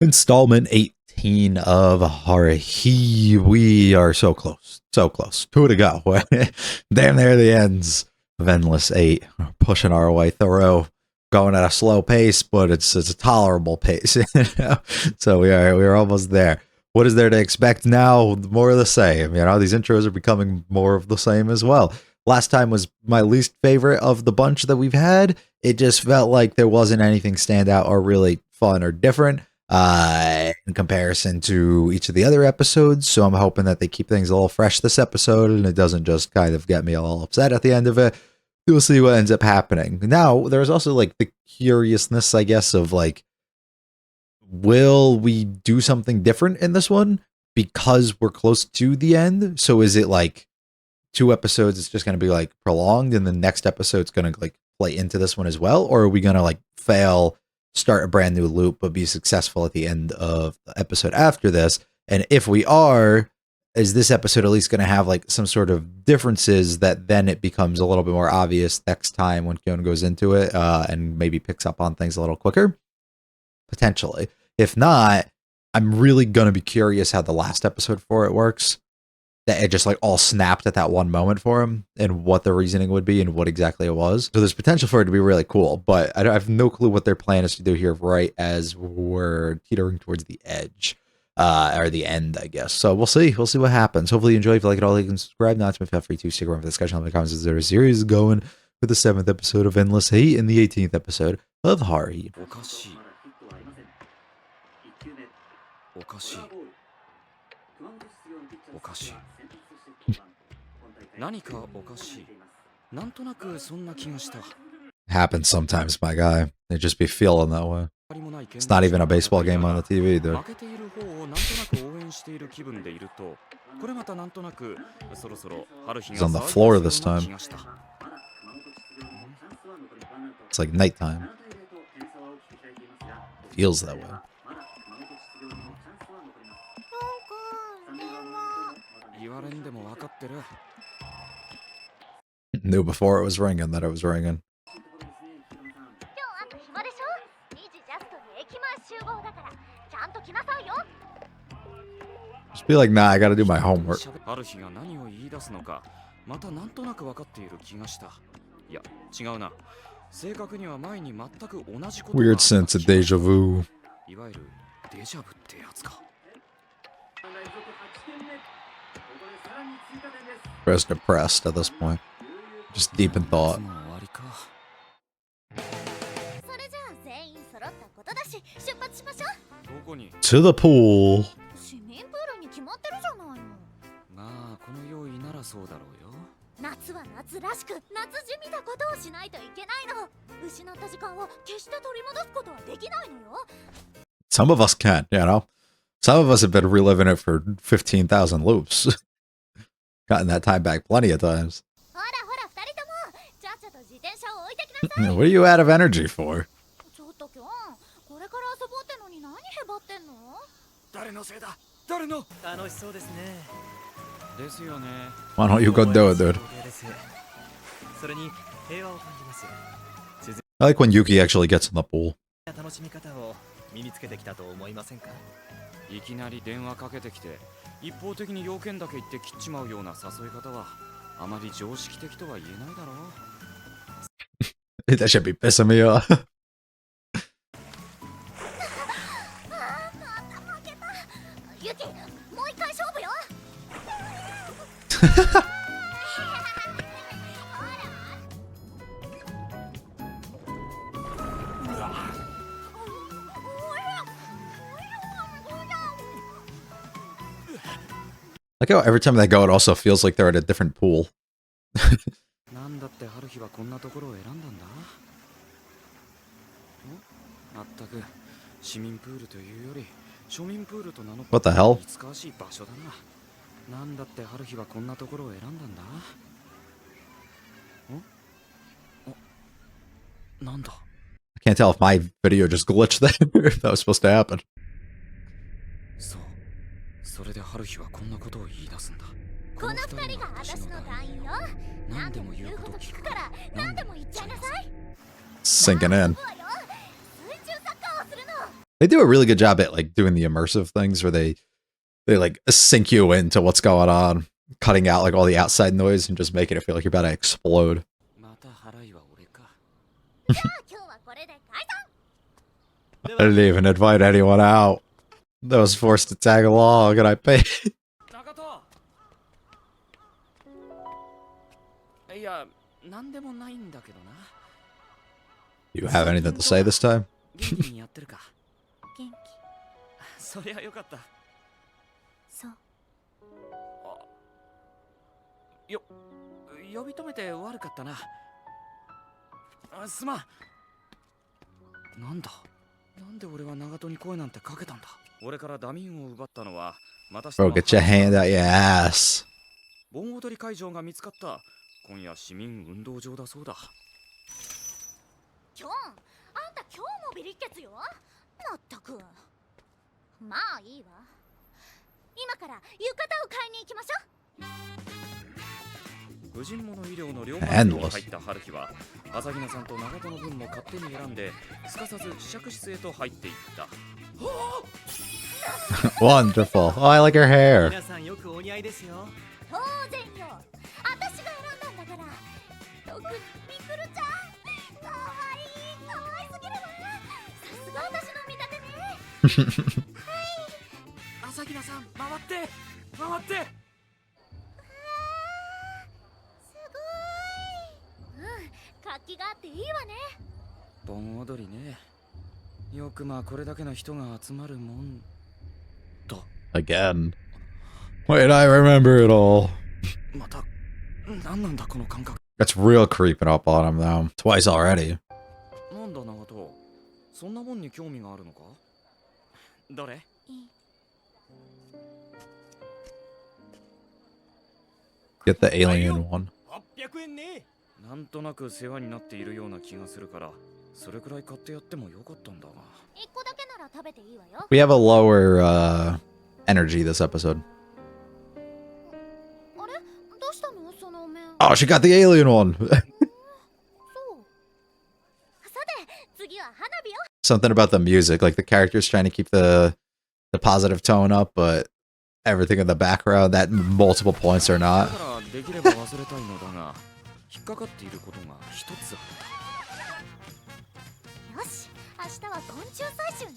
Installment 18 of Haruhi. We are so close. So close. 2 to go. Damn near the ends of Endless 8. We're pushing our way through. Going at a slow pace, but it's a tolerable pace. So we're almost there. What is there to expect now? More of the same. These intros are becoming more of the same as well. Last time was my least favorite of the bunch that we've had. It just felt like there wasn't anything stand out or really fun or different in comparison to each of the other episodes. So I'm hoping that they keep things a little fresh this episode and it doesn't just kind of get me all upset at the end of it. We'll see what ends up happening. Now, there's also like the curiousness, I guess, of like, will we do something different in this one because we're close to the end? So is it like 2 episodes, it's just going to be like prolonged and the next episode's going to like play into this one as well? Or are we going to like fail, start a brand new loop, but be successful at the end of the episode after this? And if we are, is this episode at least going to have like some sort of differences that then it becomes a little bit more obvious next time when Kyon goes into it and maybe picks up on things a little quicker? Potentially. If not, I'm really going to be curious how the last episode for it works. That it just like all snapped at that one moment for him and what the reasoning would be and what exactly it was. So there's potential for it to be really cool, but I have no clue what their plan is to do here right as we're teetering towards the edge. Or the end, I guess. So we'll see. We'll see what happens. Hopefully you enjoy. If you like it all, you can subscribe. Not to feel free to stick around for the discussion in the comments as there is a series going with the 7th episode of Endless Hate and the 18th episode of Haruhi. Happens sometimes, my guy. They just be feeling that way. It's not even a baseball game on the TV, dude. He's on the floor this time. It's like nighttime. Feels that way. Knew before it was ringing that it was ringing. Just be like, nah, I gotta do my homework. Weird sense of deja vu. Just depressed at this point. Just deep in thought. To the pool. Some of us can't, Some of us have been reliving it for 15,000 loops. Gotten that time back plenty of times. What are you out of energy for? Why don't you go do it, dude? I like when Yuki actually gets in the pool. That should be pissing me off. Like how every time they go, it also feels like they're at a different pool. What the hell? I can't tell if my video just glitched there, if that was supposed to happen. Sinking in. They do a really good job at like doing the immersive things where they like sink you into what's going on, cutting out like all the outside noise and just making it feel like you're about to explode. I didn't even invite anyone out. I was forced to tag along and I paid. You have anything to say this time? そりゃよかった。そう。呼び止めて悪かったな。すまん。なんだ。なんで俺は長門に声なんてかけたんだ。俺からダミンを奪ったのはまたしても。Bro, get your hand out your ass. 盆踊り会場が見つかった。今夜市民運動場だそうだ。キョン、あんた今日もビリッケツよ。まったく。まあいいわ。今から浴衣を買いに行きましょう。婦人物医療の両方に入った春日は朝比奈さんと長門の分も勝手に選んですかさず試着室へと入っていった。Wonderful. Oh, I like her hair. 皆さんよくお似合いですよ。当然よ。私が選んだんだから。特にみくるちゃん。かわいい、かわいすぎるわ。さすが私の見立てね。朝比奈さん、回って回って。すごい。活気があっていいわね。盆踊りね。よくまあこれだけの人が集まるもんだ。Again. Wait, I remember it all. また、なんなんだこの感覚。That's real creeping up on him though. Twice already. なんだ長門、そんなもんに興味があるのか。どれ？Get the alien one. 800円ね。なんとなく世話になっているような気がするから、それくらい買ってやってもよかったんだが。1個だけなら食べていいわよ。We have a lower energy this episode. あれ？どうしたのその面。Oh, she got the alien one. そう。さて、次は花火よ。Something about the music, like the characters trying to keep the positive tone up, but everything in the background, that multiple points or not. できれば忘れたいのだが、引っかかっていることが一つあった。よし、明日は昆虫採集ね。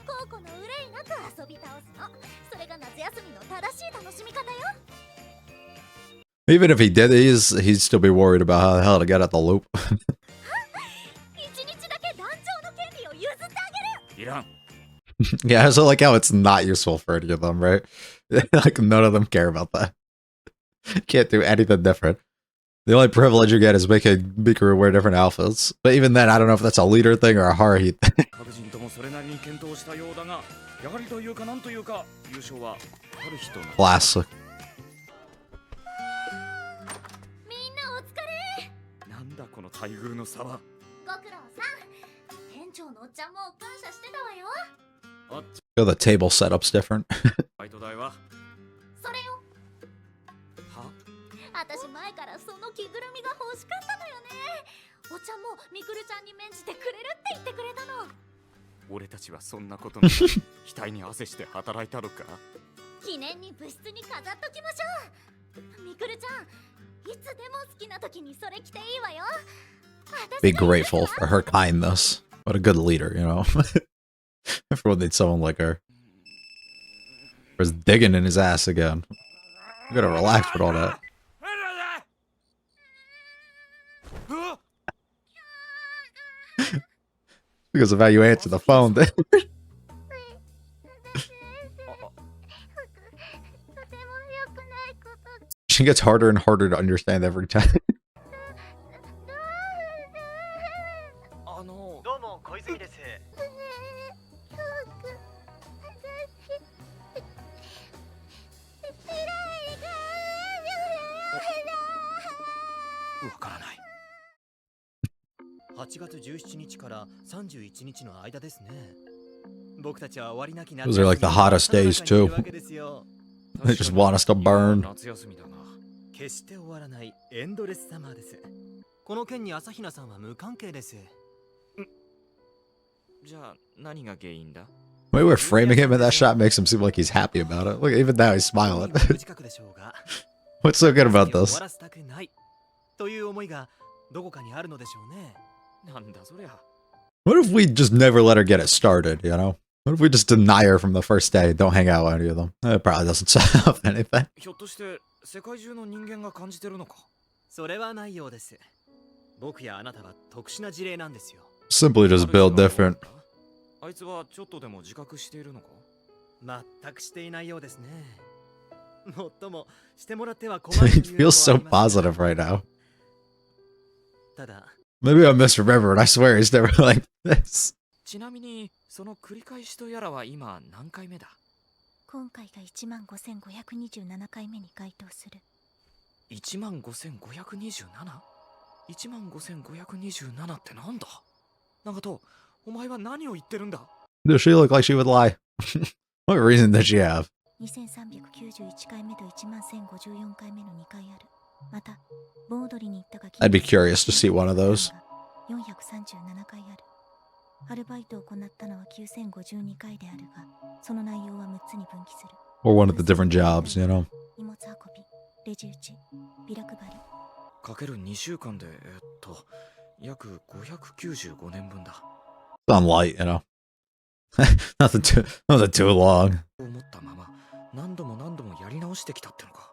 高校の憂いなく遊び倒すの。それが夏休みの正しい楽しみ方よ。Even if he did, he'd still be worried about how the hell to get at the loop. 一日だけ団長の権利を譲ってあげる。いらん。Yeah, I also like how it's not useful for any of them, right? Like none of them care about that. Can't do anything different. The only privilege you get is making Mikuru wear different outfits. But even then, I don't know if that's a leader thing or a Haruhi thing. Classic. みんなお疲れ。なんだこの待遇の差は。ご苦労さん。店長のおっちゃんも感謝してたわよ。Oh, the table setup's different. バイト代は？それよ。は？私前からその着ぐるみが欲しかったのよね。おっちゃんもみくるちゃんに免じてくれるって言ってくれたの。俺たちはそんなことの額に汗して働いたのか。記念に部室に飾っときましょう。みくるちゃん、いつでも好きな時にそれ着ていいわよ。 Be grateful for her kindness. What a good leader, you know. Everyone needs someone like her. Was digging in his ass again. You gotta relax with all that. Because of how you answer the phone. She gets harder and harder to understand every time. どうも小泉です。わからない。8月17日から31日の間ですね。僕たちは終わりなき Those are like the hottest days too. They just want us to burn. 夏休みだな。決して終わらないエンドレスサマーです。この件に朝比奈さんは無関係です。じゃあ何が原因だ？ The way we're framing him in that shot makes him seem like he's happy about it. Look, even now he's smiling. What's so good about this? という思いがどこかにあるのでしょうね。なんだそりゃ。 What if we just never let her get it started, you know? What if we just deny her from the first day, don't hang out with any of them? It probably doesn't solve anything. ひょっとして世界中の人間が感じてるのか。それはないようです。僕やあなたは特殊な事例なんですよ。 Simply just build different. あいつはちょっとでも自覚しているのか。全くしていないようですね。もっともしてもらっては困 He る理由も feels あ so ります。 positive right now. ただ、 Maybe I'm misremembering. I swear he's never like this. ちなみにその繰り返しとやらは今何回目だ。今回が15,527回目に該当する。15,527？ 15,527ってなんだ。長門、お前は何を言ってるんだ。 Does she look like she would lie? What reason does she have? 2391回目と11,054回目の2回ある。また、盆踊りに行ったが I'd be curious to see one of those. 437回ある。アルバイトを行ったのは9,052回であるが、その内容は6つに分岐する。Or one of the different jobs, you know? 荷物運び、レジ打ち、ビラ配り。かける2週間で約595年分だ。It's on light, you know? nothing too long. 思ったまま何度も何度もやり直してきたってのか。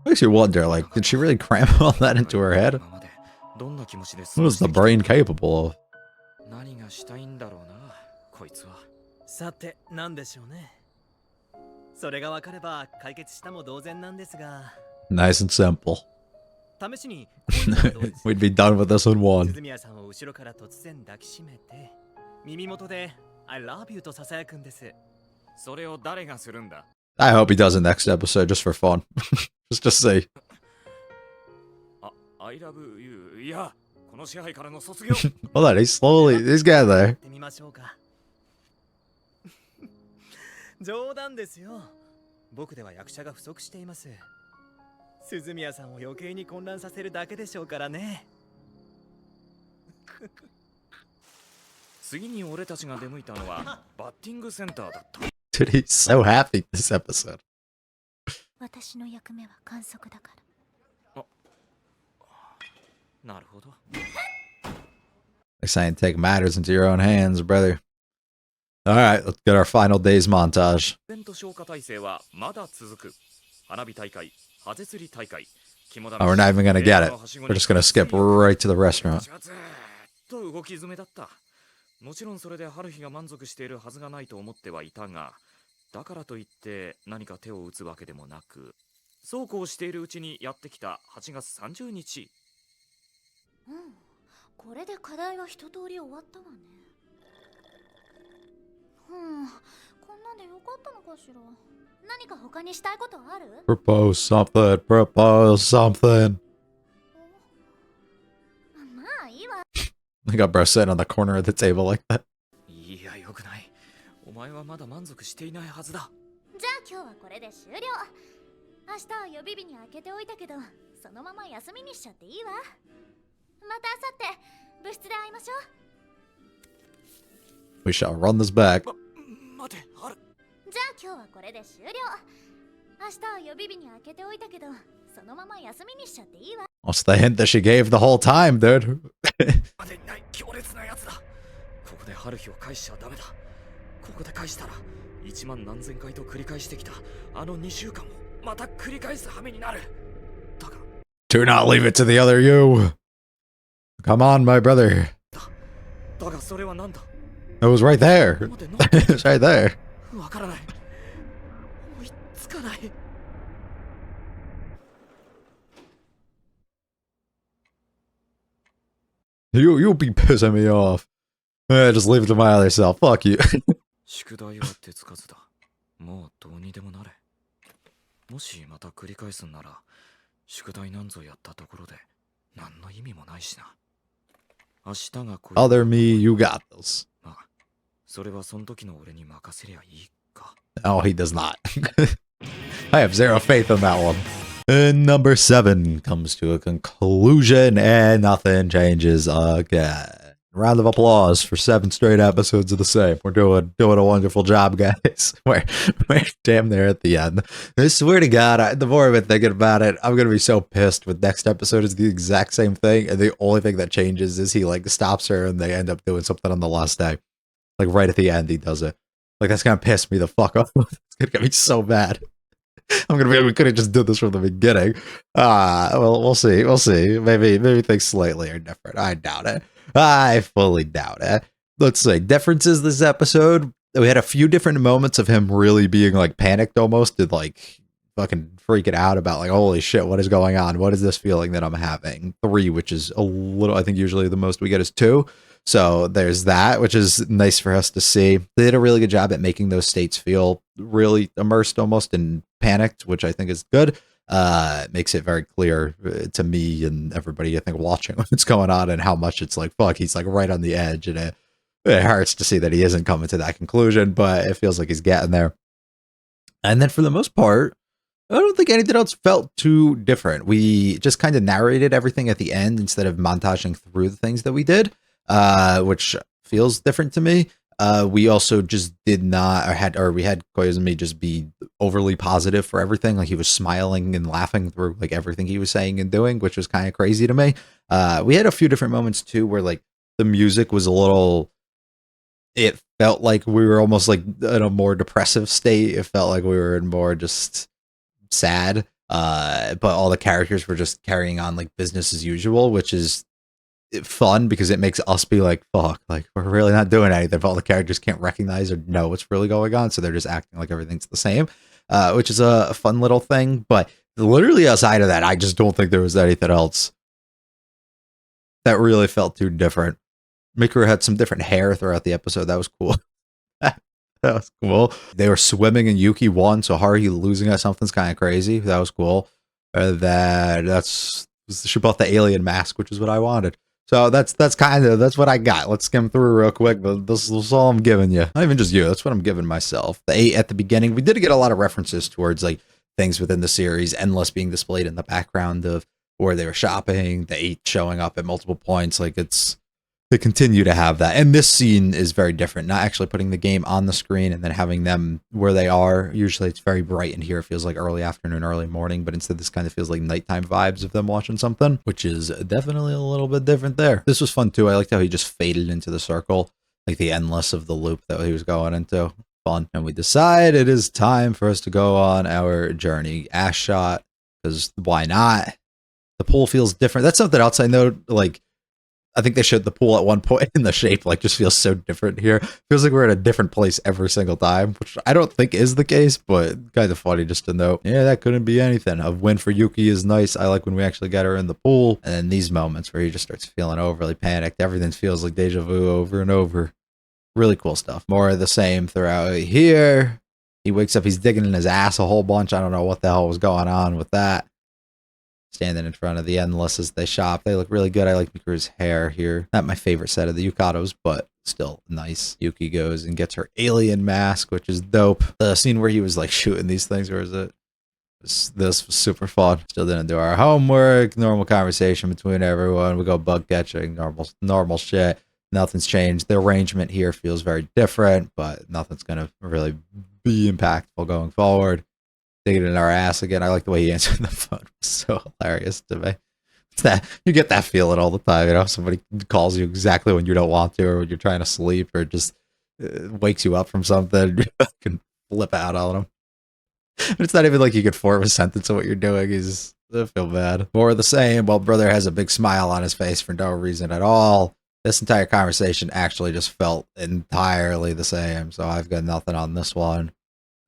Makes you wonder, like, did she really cram all that into her head? 今までどんな気持ちで What was the brain capable of? 何がしたいんだろうな、こいつは。さて何でしょうね。それが分かれば解決したも同然なんですが。 Nice and simple. 試しにこういうのはどうです We'd be done with this in one. 鈴宮さんを後ろから突然抱きしめて耳元で I love you と囁くんです。それを誰がするんだ。 I hope he does it next episode just for fun. just to see. I love you. いや、この支配からの卒業。 Hold on, he's getting there. やってみましょうか。冗談ですよ。僕では役者が不足しています。鈴宮さんを余計に混乱させるだけでしょうからね。次に俺たちが出向いたのはバッティングセンターだった。 Dude, he's so happy this episode. 私の役目は観測だから。なるほど。 They're saying take matters into your own hands, brother. Alright, let's get our final days montage. イベント消化体制はまだ続く。花火大会、ハゼ釣り大会、 Oh, we're not even gonna get it. We're just gonna skip right to the restaurant. ずっと動き詰めだった。もちろんそれで春日が満足しているはずがないと思ってはいたが、だからといって何か手を打つわけでもなく、そうこうしているうちにやってきた8月30日。うん、これで課題は一通り終わったわね。こんなんでよかったのかしら。何か他にしたいことある？ Propose something, propose something. まあいいわ。 I got bro sitting on the corner of the table like that. いや、よくない。お前はまだ満足していないはずだ。じゃあ今日はこれで終了。明日は予備日に開けておいたけど、そのまま休みにしちゃっていいわ。また明後日部室で会いましょう。 We shall run this back. 待て、ハル。じゃあ今日はこれで終了。明日は予備日に開けておいたけど、そのまま休みにしちゃっていいわ。 What's the hint that she gave the whole time, dude? までにない強烈なやつだ。ここで春日を返しちゃダメだ。ここで返したら1万何千回と繰り返してきたあの2週間をまた繰り返す羽目になる。だが Do not leave it to the other you. Come on, my brother. だがそれは何だ。 It was right there. It was right there. わからない。追いつかない。 You'll be pissing me off. Just leave it to my other self. Fuck you. 宿題は手つかずだ。もうどうにでもなれ。もしまた繰り返すんなら、宿題なんぞやったところで何の意味もないしな。明日が来る。 Other me, you got this. まあ、それはその時の俺に任せりゃいいか。 Oh, he does not. I have zero faith in that one. And number 7 comes to a conclusion and nothing changes again. Round of applause for 7 straight episodes of the same. We're doing a wonderful job, guys. We're damn there at the end. I swear to God, the more I've been thinking about it, I'm gonna be so pissed with next episode is the exact same thing, and the only thing that changes is he like stops her and they end up doing something on the last day. Like right at the end, he does it. Like that's gonna piss me the fuck off. It's gonna get me so bad. I'm gonna be. We could have just did this from the beginning. Well, we'll see. We'll see. Maybe things slightly are different. I doubt it. I fully doubt it. Let's see. Differences this episode. We had a few different moments of him really being like panicked almost and like fucking freaking out about like, holy shit, what is going on? What is this feeling that I'm having? 3, which is a little, I think usually the most we get is 2. So there's that, which is nice for us to see. They did a really good job at making those states feel really immersed almost and panicked, which I think is good. It makes it very clear to me and everybody, I think, watching what's going on and how much it's like, fuck, he's like right on the edge. And it hurts to see that he isn't coming to that conclusion, but it feels like he's getting there. And then for the most part, I don't think anything else felt too different. We just kind of narrated everything at the end instead of montaging through the things that we did. Which feels different to me. We also just did not, we had Koizumi just be overly positive for everything. Like he was smiling and laughing through like everything he was saying and doing, which was kind of crazy to me. We had a few different moments too, where like the music was a little, it felt like we were almost like in a more depressive state. It felt like we were in more just sad. But all the characters were just carrying on like business as usual, which is fun because it makes us be like, fuck, like we're really not doing anything, but all the characters can't recognize or know what's really going on, so they're just acting like everything's the same, which is a fun little thing. But literally outside of that, I just don't think there was anything else that really felt too different. Mikuru had some different hair throughout the episode. That was cool. That was cool. They were swimming and Yuki won, so Haruhi losing at something's kind of crazy. That was cool. She bought the alien mask, which is what I wanted. So that's what I got. Let's skim through real quick, but this is all I'm giving you. Not even just you, that's what I'm giving myself. The 8 at the beginning, we did get a lot of references towards like things within the series, Endless being displayed in the background of where they were shopping, the 8 showing up at multiple points. Like they continue to have that. And this scene is very different, not actually putting the game on the screen and then having them where they are. Usually it's very bright in here. It feels like early afternoon, early morning, but instead this kind of feels like nighttime vibes of them watching something, which is definitely a little bit different there. This was fun too. I liked how he just faded into the circle, like the endless of the loop that he was going into. Fun. And we decide it is time for us to go on our journey. Ash shot, because why not? The pool feels different. That's something else I know, like, I think they showed the pool at one point and the shape like just feels so different here. Feels like we're at a different place every single time, which I don't think is the case, but kind of funny just to note. Yeah, that couldn't be anything. A win for Yuki is nice. I like when we actually get her in the pool. And then these moments where he just starts feeling overly panicked. Everything feels like deja vu over and over. Really cool stuff. More of the same throughout here. He wakes up, he's digging in his ass a whole bunch. I don't know what the hell was going on with that. Standing in front of the Endless as they shop. They look really good. I like Mikuru's hair here. Not my favorite set of the Yukatos, but still nice. Yuki goes and gets her alien mask, which is dope. The scene where he was like shooting these things, where is it? This was super fun. Still didn't do our homework. Normal conversation between everyone. We go bug catching. Normal shit. Nothing's changed. The arrangement here feels very different, but nothing's gonna really be impactful going forward. Digging in our ass again. I like the way he answered the phone. It was so hilarious to me. It's that you get that feeling all the time, you know, somebody calls you exactly when you don't want to, or when you're trying to sleep, or just wakes you up from something. You can flip out on them. But it's not even like you could form a sentence of what you're doing. I feel bad. More of the same. Well, brother has a big smile on his face for no reason at all. This entire conversation actually just felt entirely the same, so I've got nothing on this one.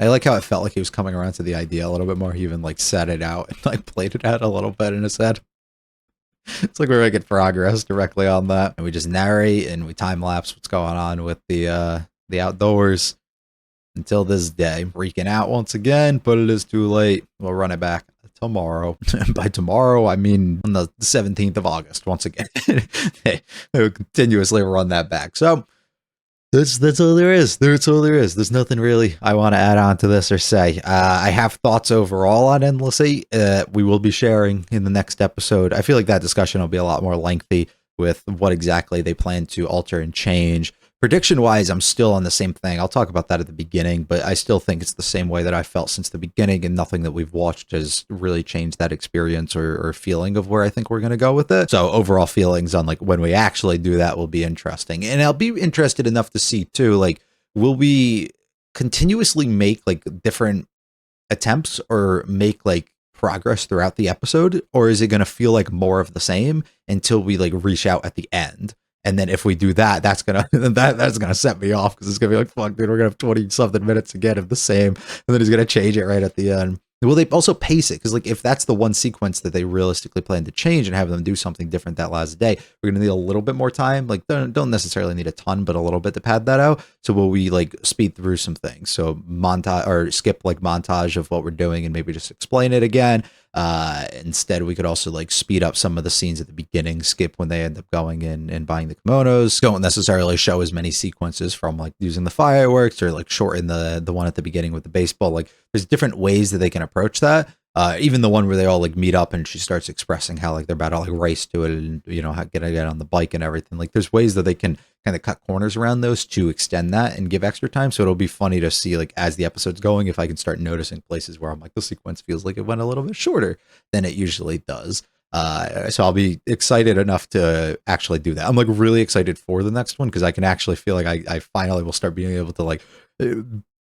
I like how it felt like he was coming around to the idea a little bit more. He even like said it out and like played it out a little bit in his head. It's like we're making progress directly on that. And we just narrate and we time lapse what's going on with the outdoors until this day. Freaking out once again, but it is too late. We'll run it back tomorrow. By tomorrow, I mean on the 17th of August once again. they will continuously run that back. So that's all there is. That's all there is. There's nothing really I want to add on to this or say. I have thoughts overall on Endless 8. We will be sharing in the next episode. I feel like that discussion will be a lot more lengthy with what exactly they plan to alter and change. Prediction wise, I'm still on the same thing. I'll talk about that at the beginning, but I still think it's the same way that I felt since the beginning, and nothing that we've watched has really changed that experience or feeling of where I think we're going to go with it. So overall feelings on like when we actually do that will be interesting. And I'll be interested enough to see too, like, will we continuously make like different attempts or make like progress throughout the episode, or is it going to feel like more of the same until we like reach out at the end? And then if we do that, that's gonna that's gonna set me off, because it's gonna be like, fuck, dude, we're gonna have 20 something minutes again of the same, and then he's gonna change it right at the end. Will they also pace it? Because like if that's the one sequence that they realistically plan to change and have them do something different that last day, we're gonna need a little bit more time. Like don't necessarily need a ton, but a little bit to pad that out. So will we like speed through some things? So montage or skip like montage of what we're doing and maybe just explain it again. Instead, we could also like speed up some of the scenes at the beginning, skip when they end up going in and buying the kimonos. Don't necessarily show as many sequences from like using the fireworks, or like shorten the one at the beginning with the baseball. Like there's different ways that they can approach that. Even the one where they all like meet up and she starts expressing how like they're about to like race to it, and you know how get on the bike and everything. Like there's ways that they can kind of cut corners around those to extend that and give extra time. So it'll be funny to see like as the episode's going, if I can start noticing places where I'm like, the sequence feels like it went a little bit shorter than it usually does. So I'll be excited enough to actually do that. I'm like really excited for the next one, because I can actually feel like I finally will start being able to like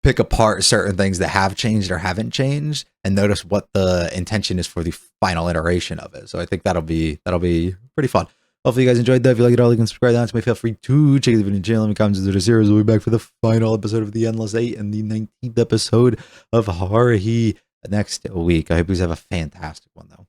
pick apart certain things that have changed or haven't changed and notice what the intention is for the final iteration of it. So I think that'll be pretty fun. Hopefully you guys enjoyed that. If you like it all, you can subscribe down to me. Feel free to check the video channel and comments into the series. We'll be back for the final episode of the Endless 8 and the 19th episode of Haruhi next week. I hope you guys have a fantastic one though.